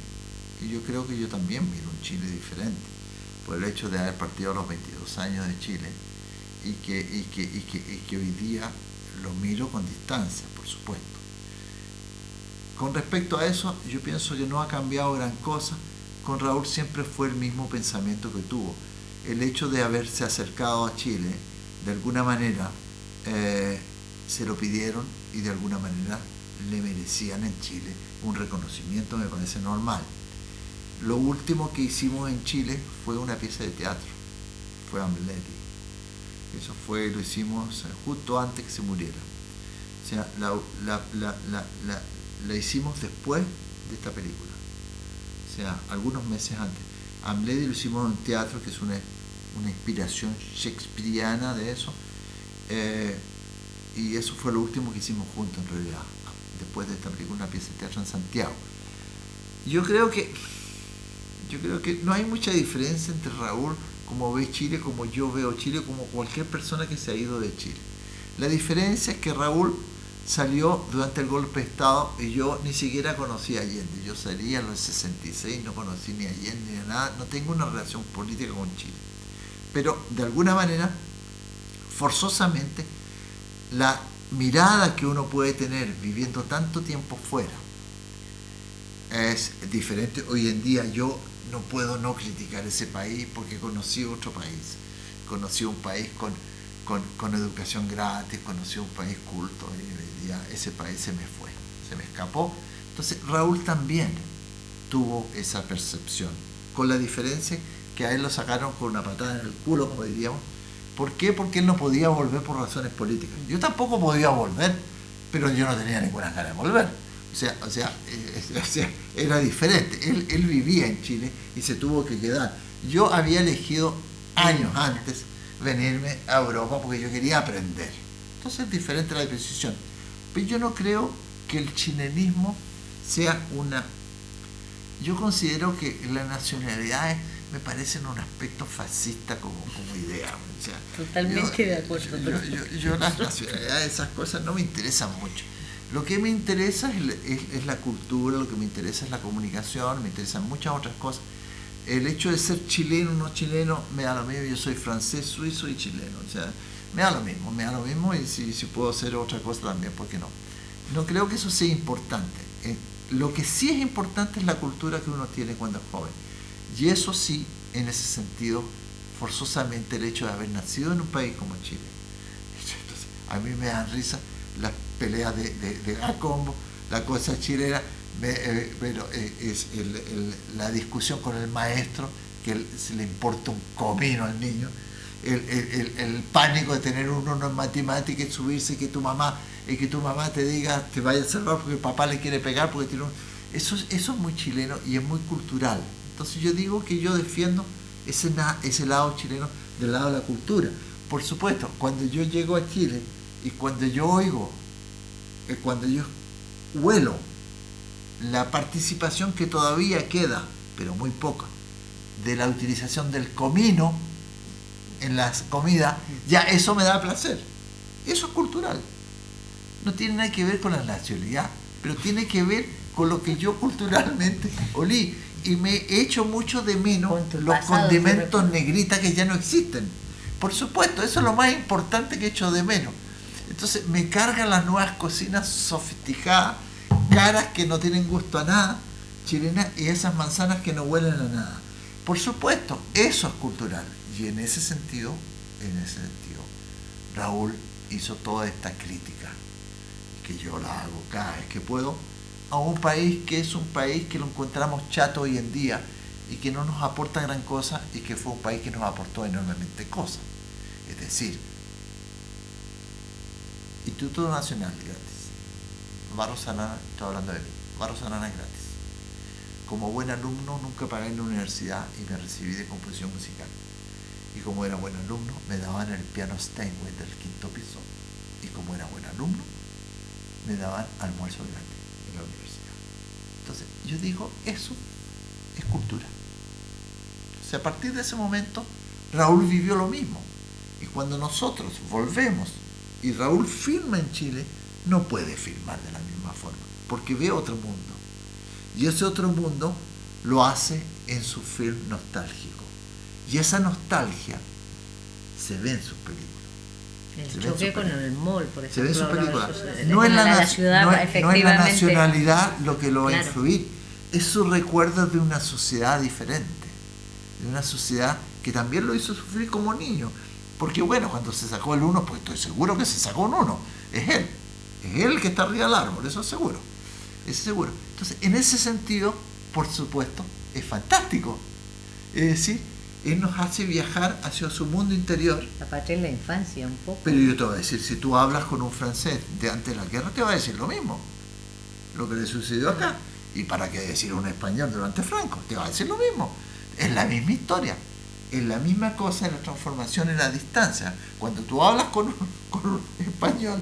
y yo creo que yo también miro un Chile diferente por el hecho de haber partido a los 22 años de Chile y que hoy día lo miro con distancia, por supuesto. Con respecto a eso, yo pienso que no ha cambiado gran cosa. Con Raúl siempre fue el mismo pensamiento que tuvo. El hecho de haberse acercado a Chile, de alguna manera, se lo pidieron y de alguna manera le merecían en Chile un reconocimiento, me parece normal. Lo último que hicimos en Chile fue una pieza de teatro. fue Amleti. Eso fue, lo hicimos justo antes que se muriera. O sea, la hicimos después de esta película. O sea, algunos meses antes. Amleti lo hicimos en un teatro que es una inspiración shakespeariana de eso. Y eso fue lo último que hicimos juntos en realidad. Después de esta película, una pieza de teatro en Santiago. Yo creo que no hay mucha diferencia entre Raúl como ve Chile, como yo veo Chile, como cualquier persona que se ha ido de Chile. La diferencia es que Raúl salió durante el golpe de Estado y yo ni siquiera conocí a Allende. Yo salí en los 66, no conocí ni a Allende ni a nada, no tengo una relación política con Chile. Pero de alguna manera, forzosamente, la mirada que uno puede tener viviendo tanto tiempo fuera es diferente. Hoy en día yo no puedo no criticar ese país porque conocí otro país. Conocí un país con educación gratis, conocí un país culto y hoy día ese país se me fue, se me escapó. Entonces Raúl también tuvo esa percepción, con la diferencia que a él lo sacaron con una patada en el culo, como diríamos. ¿Por qué? Porque él no podía volver por razones políticas. Yo tampoco podía volver, pero yo no tenía ninguna cara de volver. O sea, era diferente. Él vivía en Chile y se tuvo que quedar. Yo había elegido años antes venirme a Europa porque yo quería aprender. Entonces es diferente la decisión. Pero yo no creo que el chilenismo sea una... Yo considero que las nacionalidades me parecen un aspecto fascista como idea. O sea, totalmente de acuerdo. Yo las nacionalidades, esas cosas no me interesan mucho. Lo que me interesa es la cultura, lo que me interesa es la comunicación, me interesan muchas otras cosas. El hecho de ser chileno o no chileno me da lo mismo. Yo soy francés, suizo y chileno. O sea, me da lo mismo y si puedo hacer otra cosa también, ¿por qué no? No creo que eso sea importante. Lo que sí es importante es la cultura que uno tiene cuando es joven. Y eso sí, en ese sentido, forzosamente el hecho de haber nacido en un país como Chile. Entonces, a mí me dan risa las peleas de Acombo, la cosa chilena, es la discusión con el maestro, que se le importa un comino al niño, el pánico de tener un uno en matemáticas y subirse y que tu mamá te diga, te vaya a salvar porque el papá le quiere pegar, porque tiene eso es muy chileno y es muy cultural. Entonces yo digo que yo defiendo ese lado chileno del lado de la cultura. Por supuesto, cuando yo llego a Chile y cuando yo oigo, cuando yo huelo la participación que todavía queda, pero muy poca, de la utilización del comino en las comidas, ya eso me da placer. Eso es cultural. No tiene nada que ver con la nacionalidad, pero tiene que ver con lo que yo culturalmente olí. Y me echo mucho de menos los condimentos negritas que ya no existen. Por supuesto, eso es lo más importante que echo de menos. Entonces me cargan las nuevas cocinas sofisticadas, caras que no tienen gusto a nada, chilenas, y esas manzanas que no huelen a nada. Por supuesto, eso es cultural. Y en ese sentido, Raúl hizo toda esta crítica, que yo la hago cada vez que puedo, a un país que es un país que lo encontramos chato hoy en día y que no nos aporta gran cosa, y que fue un país que nos aportó enormemente cosas. Es decir, Instituto Nacional gratis, Barros Arana, estoy hablando de mí, Barros Arana es gratis. Como buen alumno nunca pagué en la universidad y me recibí de composición musical. Y como era buen alumno me daban el piano Steinway del 5º piso, y como era buen alumno me daban almuerzo gratis en la universidad. Entonces yo digo, eso es cultura. O sea, a partir de ese momento Raúl vivió lo mismo, y cuando nosotros volvemos y Raúl firma en Chile, no puede firmar de la misma forma, porque ve otro mundo, y ese otro mundo lo hace en su film nostálgico, y esa nostalgia se ve en sus películas. El choque con el mall, por ejemplo. Se ve en sus películas. No No es la ciudad, nacionalidad lo que lo va a claro. influir, es su recuerdo de una sociedad diferente, de una sociedad que también lo hizo sufrir como niño. Porque bueno, cuando se sacó el 1, pues estoy seguro que se sacó un 1, es él el que está arriba del árbol, eso es seguro. Entonces, en ese sentido, por supuesto, es fantástico. Es decir, él nos hace viajar hacia su mundo interior. La patria en la infancia, un poco. Pero yo te voy a decir, si tú hablas con un francés de antes de la guerra, te va a decir lo mismo, lo que le sucedió acá. Y para qué decir un español durante Franco, te va a decir lo mismo. Es la misma historia, es la misma cosa en la transformación en la distancia. Cuando tú hablas con un español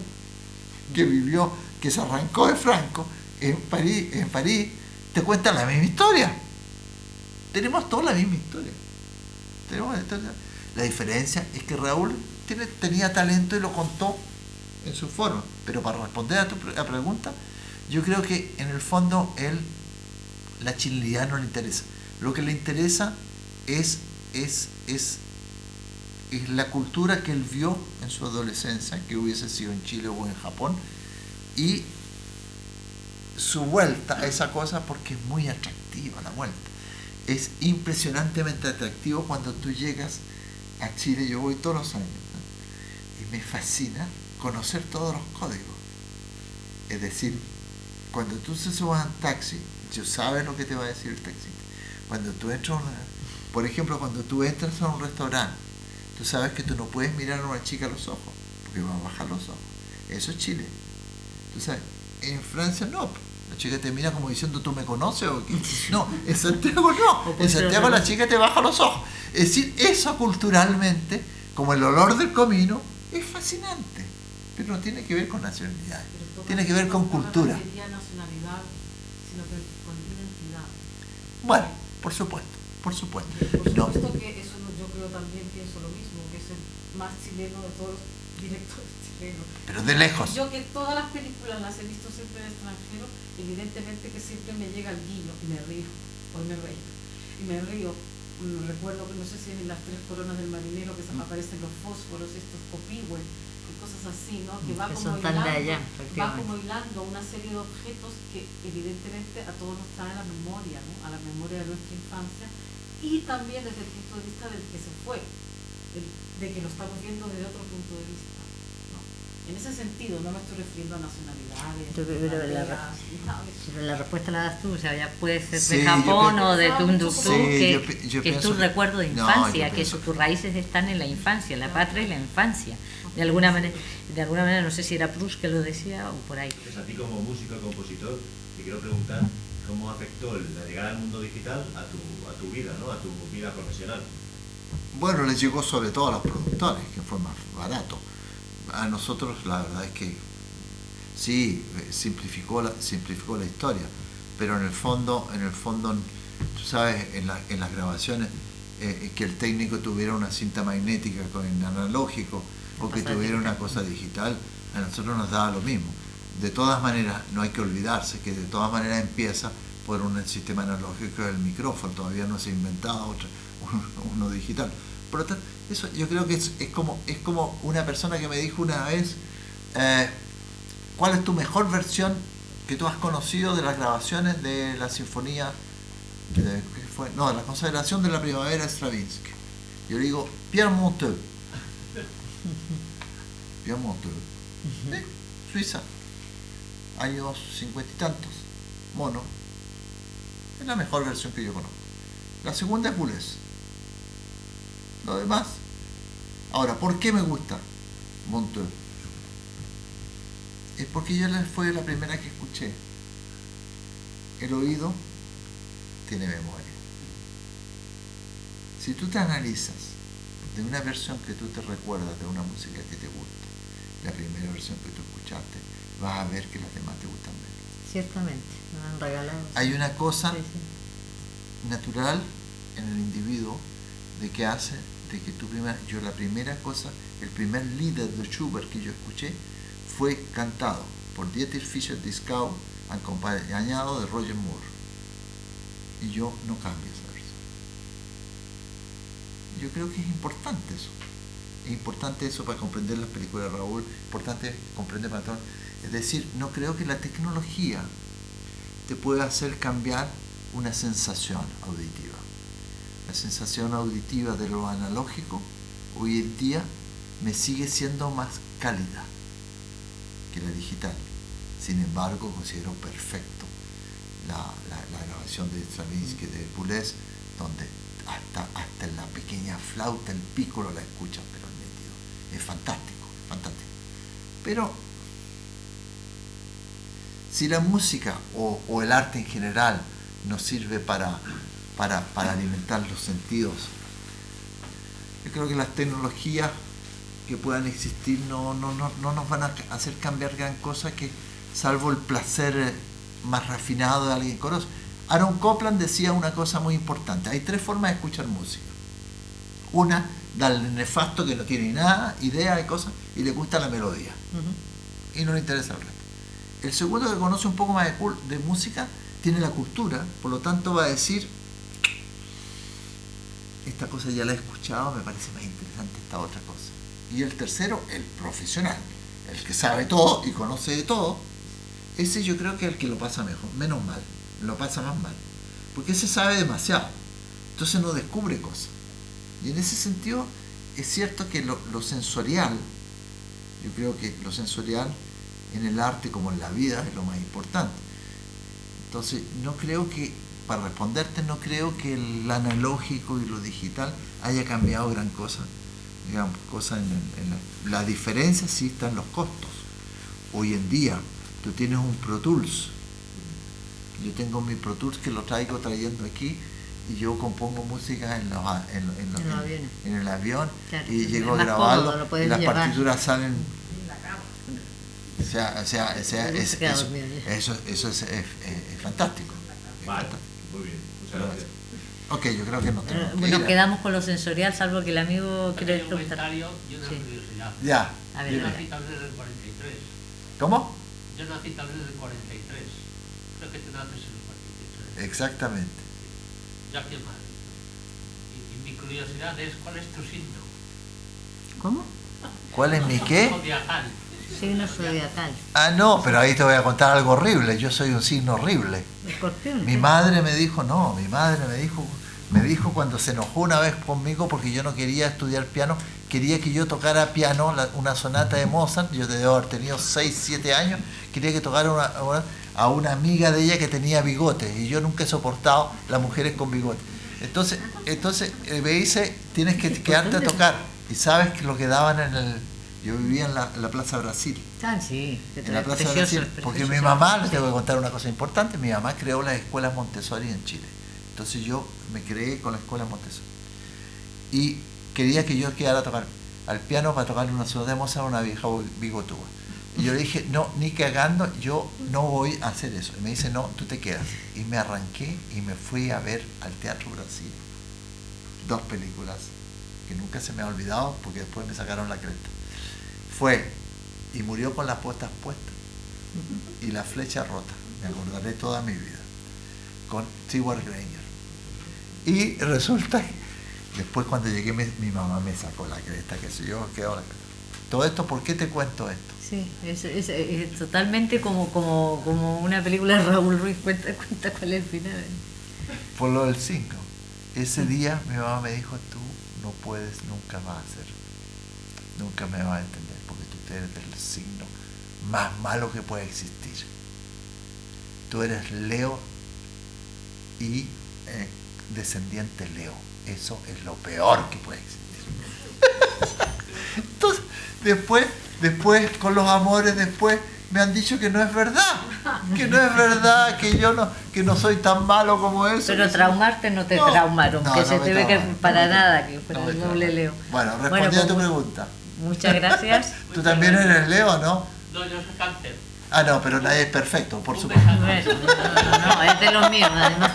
que vivió, que se arrancó de Franco, en París, te cuenta la misma historia. Tenemos toda la misma historia. La diferencia es que Raúl tenía talento y lo contó en su forma. Pero para responder a tu pregunta, yo creo que en el fondo la chilenidad no le interesa. Lo que le interesa es la cultura que él vio en su adolescencia, que hubiese sido en Chile o en Japón, y su vuelta a esa cosa, porque es muy atractiva la vuelta. Es impresionantemente atractivo cuando tú llegas a Chile. Yo voy todos los años, ¿no? Y me fascina conocer todos los códigos. Es decir, cuando tú se subas a un taxi, tú sabes lo que te va a decir el taxista. Cuando tú entras por ejemplo, cuando tú entras a un restaurante, tú sabes que tú no puedes mirar a una chica a los ojos, porque va a bajar los ojos. Eso es Chile. Tú sabes, en Francia no. La chica te mira como diciendo, ¿tú me conoces o qué? No, en Santiago no. En Santiago la chica te baja los ojos. Es decir, eso culturalmente, como el olor del comino, es fascinante. Pero no tiene que ver con nacionalidad. Tiene que ver con cultura. No sería nacionalidad, sino que con identidad. Bueno, por supuesto. Por supuesto que eso yo creo también pienso lo mismo, que es el más chileno de todos los directores chilenos. Pero de lejos. Yo que todas las películas las he visto siempre en extranjero, evidentemente que siempre me llega el guiño y me río, hoy me reí. Y me río, recuerdo que no sé si en las 3 coronas del marinero que aparecen los fósforos, estos copihue, cosas así, ¿no? Que va como hilando una serie de objetos que evidentemente a todos nos trae a la memoria, ¿no? A la memoria de nuestra infancia, y también desde el punto de vista del que se fue, de que lo estamos viendo desde otro punto de vista, ¿no? En ese sentido, no me estoy refiriendo a nacionalidades, pero la respuesta la das tú, o sea, ya puede ser Sí, de Japón o de Sí, Tumbuctú, que es tu recuerdo de No, infancia, yo que pienso- tus raíces están en la infancia, la patria y la infancia. De alguna manera, no sé si era Proust que lo decía o por ahí. Entonces, a ti como músico y compositor, te quiero preguntar cómo afectó la llegada al mundo digital a tu vida, ¿no? A tu vida profesional. Bueno, les llegó sobre todo a los productores, que fue más barato. A nosotros la verdad es que sí, simplificó la historia, pero en el fondo, tú sabes, en las grabaciones, que el técnico tuviera una cinta magnética con el analógico o que tuviera una cosa digital, a nosotros nos daba lo mismo. De todas maneras, no hay que olvidarse que de todas maneras empieza por un sistema analógico del micrófono, todavía no se ha inventado uno digital. Por lo tanto, eso yo creo que es como una persona que me dijo una vez, ¿cuál es tu mejor versión que tú has conocido de las grabaciones de la sinfonía, de la consagración de la primavera de Stravinsky? Yo le digo, Pierre Monteux. Pierre Monteux, Suiza, años 50 y tantos, mono. Es la mejor versión que yo conozco. La segunda es Boulez. Lo demás. Ahora, ¿por qué me gusta Monteux? Es porque yo fue la primera que escuché. El oído tiene memoria. Si tú te analizas de una versión que tú te recuerdas de una música que te gusta, la primera versión que tú escuchaste, vas a ver que las demás te gustan menos. Ciertamente, nos han regalado. Hay una cosa Sí, sí. natural en el individuo de que hace de que la primera cosa, el primer líder de Schubert que yo escuché fue cantado por Dieter Fischer-Dieskau acompañado de Roger Moore, y yo no cambio esa versión. Yo creo que es importante eso. Es importante eso para comprender las películas de Raúl, importante comprender para todo. Es decir, no creo que la tecnología te pueda hacer cambiar una sensación auditiva. La sensación auditiva de lo analógico hoy en día me sigue siendo más cálida que la digital. Sin embargo, considero perfecto la grabación de Stravinsky, de Boulez, donde hasta en la pequeña flauta, el pícolo la escuchan, pero nítido. Es fantástico, fantástico. Pero si la música o el arte en general nos sirve para alimentar los sentidos, yo creo que las tecnologías que puedan existir no nos van a hacer cambiar gran cosa, que salvo el placer más refinado de alguien que conoce. Aaron Copland decía una cosa muy importante: hay 3 formas de escuchar música. Una, del nefasto que no tiene nada, idea de cosas, y le gusta la melodía. Y no le interesa el resto. El segundo, que conoce un poco más de música, tiene la cultura, por lo tanto va a decir: esta cosa ya la he escuchado, me parece más interesante esta otra cosa. Y el tercero, el profesional, el que sabe todo y conoce de todo, ese yo creo que es el que lo pasa mejor, menos mal, lo pasa más mal, porque ese sabe demasiado, entonces no descubre cosas. Y en ese sentido es cierto que lo sensorial, yo creo que lo sensorial en el arte como en la vida es lo más importante. Entonces no creo que, para responderte, no creo que el analógico y lo digital haya cambiado gran cosa. Digamos, la diferencia sí está en los costos. Hoy en día tú tienes un Pro Tools, yo tengo mi Pro Tools que lo traigo trayendo aquí, y yo compongo música en el avión, claro, y llego a grabarlo, cómodo, y las llevar. partituras salen. Eso es fantástico. Vale, muy bien, muchas gracias. Ok, yo creo que no tenemos que Bueno, ir. quedamos con lo sensorial, salvo que el amigo quiere Pequeño preguntar. comentario y una Sí. curiosidad. Ya. A ver, Yo a nací ver. también en el 43. ¿Cómo? Yo nací también en el 43. Creo que tú naces en el 43. Exactamente. Ya que mal. Y mi curiosidad es, ¿cuál es tu signo? ¿Cómo? ¿Cuál es mi qué? Zodiacal. Signo zodiacal. Ah, no, pero ahí te voy a contar algo horrible. Yo soy un signo horrible. Escorpión. Mi madre me dijo me dijo cuando se enojó una vez conmigo porque yo no quería estudiar piano, quería que yo tocara piano, una sonata de Mozart, yo debo haber tenido 6, 7 años, quería que tocara a una amiga de ella que tenía bigotes, y yo nunca he soportado las mujeres con bigotes. Entonces me dice, tienes que quedarte a tocar. Y sabes que lo que daban yo vivía en la Plaza Brasil. Ah, sí. En la Plaza Precioso, Brasil, porque precioso. mi mamá, les tengo que contar una cosa importante, mi mamá creó las escuelas Montessori en Chile. Entonces yo me creé con la escuela Montessori. Y quería que yo quedara a tocar al piano para tocarle una sonata de Mozart a una vieja bigotúa. Y yo le dije, no, ni cagando, yo no voy a hacer eso. Y me dice, no, tú te quedas. Y me arranqué y me fui a ver al Teatro Brasil 2 películas que nunca se me ha olvidado porque después me sacaron la cresta. Fue Y murió con las botas puestas y la flecha rota, me acordaré toda mi vida, con Stewart Granger. Y resulta que después cuando llegué mi mamá me sacó la cresta, que sé yo, quedó la cresta. Todo esto, ¿por qué te cuento esto? Sí, es totalmente como una película de Raúl Ruiz. Cuenta cuál es el final. Por lo del signo. Ese día mi mamá me dijo, tú no puedes, nunca vas a hacer, nunca me vas a entender, porque tú eres del signo más malo que puede existir. Tú eres Leo y descendiente Leo. Eso es lo peor que puede existir. Entonces, después con los amores, después me han dicho que no es verdad, que no soy tan malo como eso. Pero traumarte no te traumaron, que se te ve que para nada, que fuera el doble Leo. Bueno, respondí a tu pregunta. Muchas gracias. Tú también eres Leo, ¿no? No, yo soy cáncer. Ah, no, pero nadie es perfecto, por supuesto. Bueno, no, es de los míos, además.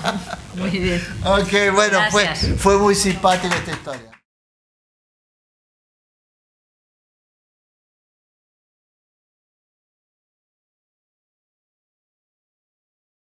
Muy bien. Ok, bueno, Gracias. fue muy simpática esta historia.